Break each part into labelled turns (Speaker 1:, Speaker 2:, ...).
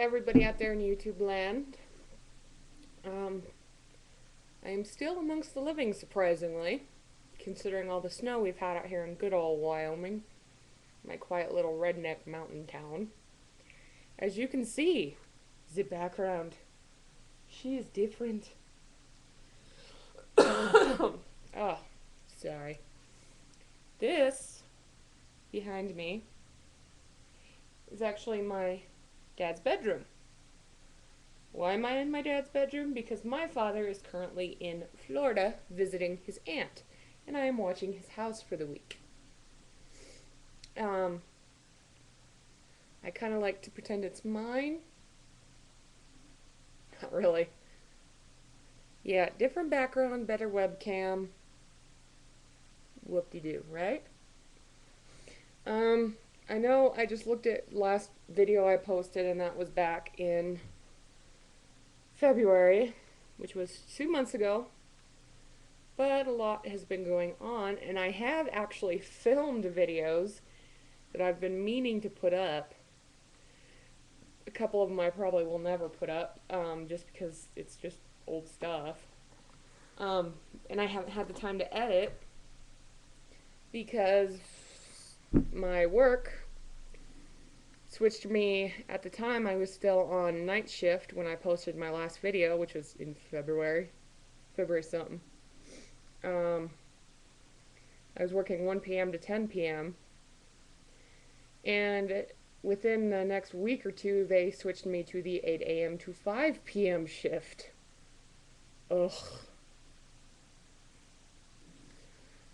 Speaker 1: everybody out there in YouTube land. Um, I am still amongst the living, surprisingly, considering all the snow we've had out here in good old Wyoming, my quiet little redneck mountain town. As you can see, the background, she is different. Oh, sorry. This, behind me, is actually my dad's bedroom. Why am I in my dad's bedroom? Because my father is currently in Florida visiting his aunt, and I am watching his house for the week. I kind of like to pretend it's mine. Not really. Yeah, different background, better webcam. Whoop-de-doo, right? I know I just looked at last video I posted, and that was back in February, which was 2 months ago, but a lot has been going on, and I have actually filmed videos that I've been meaning to put up. A couple of them I probably will never put up, just because it's just old stuff, and I haven't had the time to edit because my work switched me. At the time I was still on night shift when I posted my last video, which was in February something. I was working 1 p.m. to 10 p.m. and within the next week or two they switched me to the 8 a.m. to 5 p.m. shift. Ugh.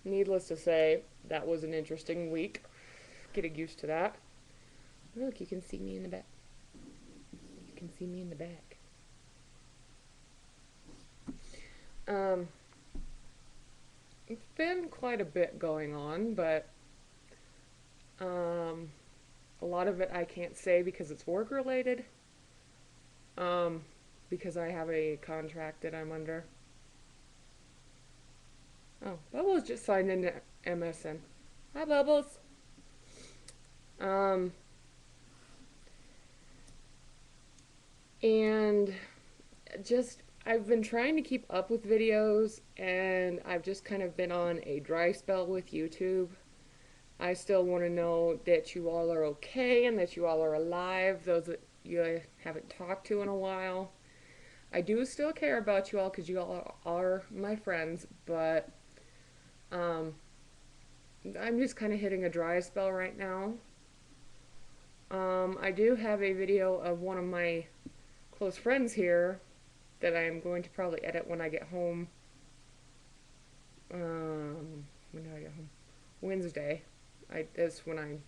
Speaker 1: Needless to say, that was an interesting week. Getting used to that. Look, you can see me in the back. You can see me in the back. It's been quite a bit going on, but a lot of it I can't say because it's work related. Because I have a contract that I'm under. Oh, Bubbles just signed into MSN. Hi, Bubbles. And just, I've been trying to keep up with videos, and I've just kind of been on a dry spell with YouTube. I still want to know that you all are okay and that you all are alive, those that you haven't talked to in a while. I do still care about you all because you all are my friends, but I'm just kind of hitting a dry spell right now. I do have a video of one of my close friends here that I'm going to probably edit when I get home. When do I get home? Wednesday. That's when I'm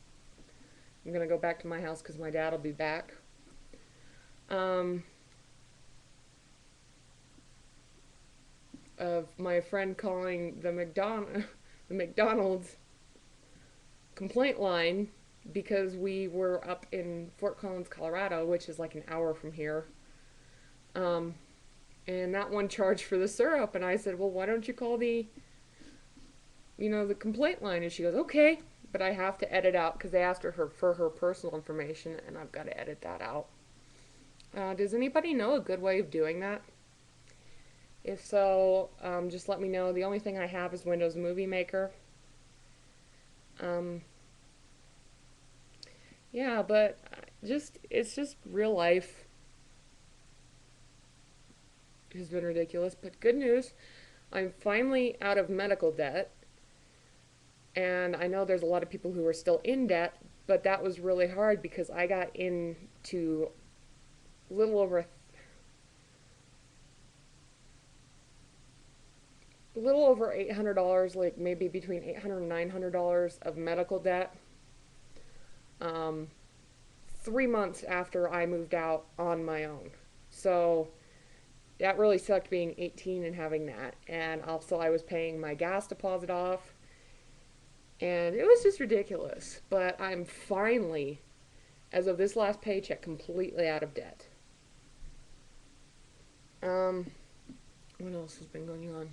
Speaker 1: gonna go back to my house because my dad will be back. Of my friend calling the McDonald's complaint line because we were up in Fort Collins, Colorado, which is like an hour from here. And that one charged for the syrup, and I said, well, why don't you call the complaint line? And she goes, okay, but I have to edit out because they asked her for her personal information, and I've got to edit that out. Does anybody know a good way of doing that? If so, just let me know. The only thing I have is Windows Movie Maker. Yeah, but it's just real life has been ridiculous. But good news, I'm finally out of medical debt. And I know there's a lot of people who are still in debt, but that was really hard because I got into a little over $800, like maybe between $800 and $900 of medical debt. 3 months after I moved out on my own. So that really sucked being 18 and having that. And also I was paying my gas deposit off. And it was just ridiculous. But I'm finally, as of this last paycheck, completely out of debt. What else has been going on?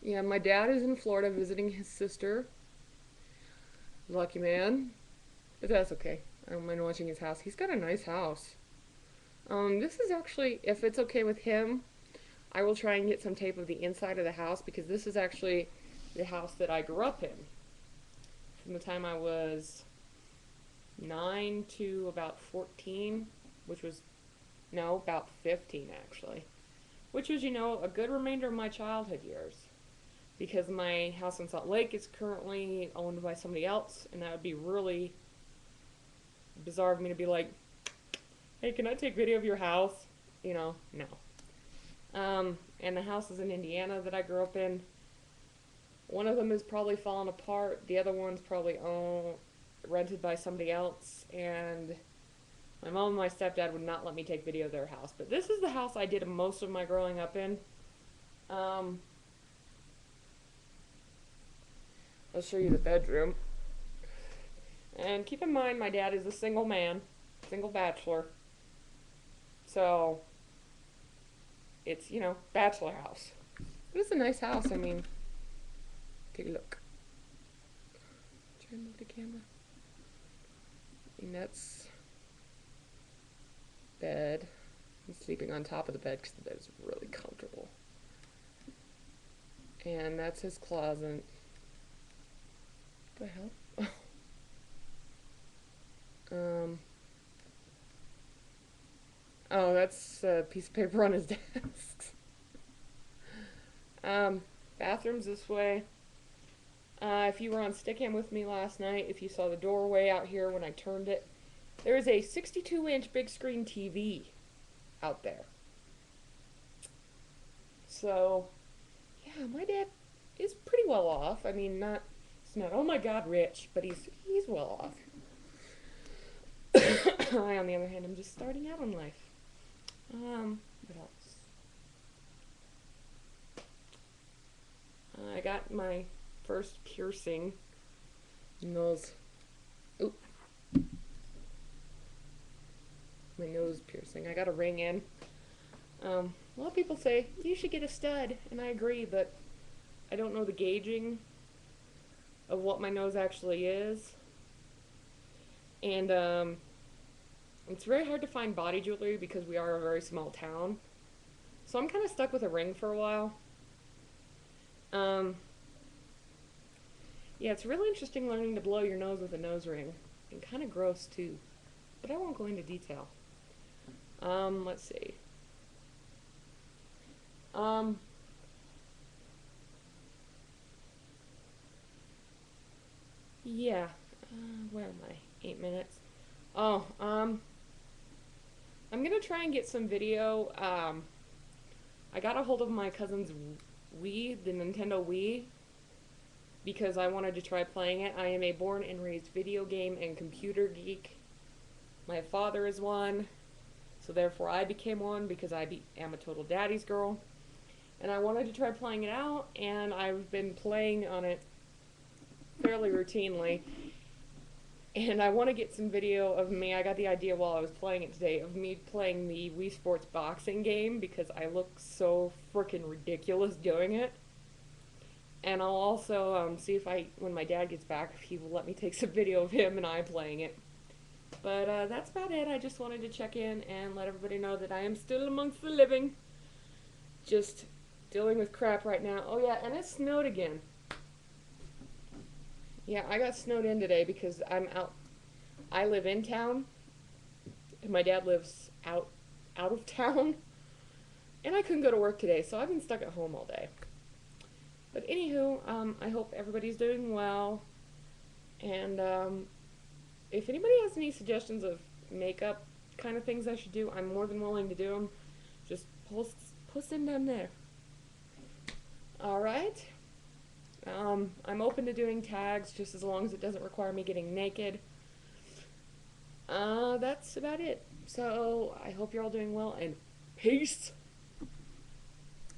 Speaker 1: Yeah, my dad is in Florida visiting his sister. Lucky man. But that's okay. I don't mind watching his house. He's got a nice house. This is actually, if it's okay with him, I will try and get some tape of the inside of the house because this is actually the house that I grew up in from the time I was 9 to about 14, which was, no, about 15 actually, which was, a good remainder of my childhood years. Because my house in Salt Lake is currently owned by somebody else, and that would be really bizarre of me to be like, hey, can I take video of your house? No. And the houses in Indiana that I grew up in, one of them is probably fallen apart. The other one's probably rented by somebody else. And my mom and my stepdad would not let me take video of their house. But this is the house I did most of my growing up in. I'll show you the bedroom. And keep in mind, my dad is a single man, single bachelor. So, it's, bachelor house. But it's a nice house. I mean, take a look. Try and move the camera. And that's bed. He's sleeping on top of the bed because the bed is really comfortable. And that's his closet. What the hell? Oh, that's a piece of paper on his desk. Bathroom's this way. If you were on Stickam with me last night, if you saw the doorway out here when I turned it, there is a 62-inch big screen TV out there. So, yeah, my dad is pretty well off. I mean, it's not, oh my god, rich, but he's well off. I, on the other hand, am just starting out in life. What else? I got my first piercing nose. Oop. My nose piercing. I got a ring in. A lot of people say, you should get a stud, and I agree, but I don't know the gauging of what my nose actually is. And, it's very hard to find body jewelry because we are a very small town. So I'm kind of stuck with a ring for a while. Yeah, it's really interesting learning to blow your nose with a nose ring. And kind of gross too. But I won't go into detail. Let's see. Yeah. Where am I? 8 minutes. Oh, I'm gonna try and get some video. I got a hold of my cousin's Wii, the Nintendo Wii, because I wanted to try playing it. I am a born and raised video game and computer geek. My father is one, so therefore I became one because I am a total daddy's girl. And I wanted to try playing it out, and I've been playing on it fairly routinely. And I want to get some video of me. I got the idea while I was playing it today of me playing the Wii Sports boxing game because I look so freaking ridiculous doing it. And I'll also see if when my dad gets back, if he will let me take some video of him and I playing it. But that's about it. I just wanted to check in and let everybody know that I am still amongst the living. Just dealing with crap right now. Oh yeah, and it snowed again. Yeah, I got snowed in today because I'm out. I live in town, and my dad lives out of town, and I couldn't go to work today, so I've been stuck at home all day. But anywho, I hope everybody's doing well, and if anybody has any suggestions of makeup kind of things I should do, I'm more than willing to do them. Just post them down there. All right. I'm open to doing tags just as long as it doesn't require me getting naked. That's about it. So I hope you're all doing well, and peace.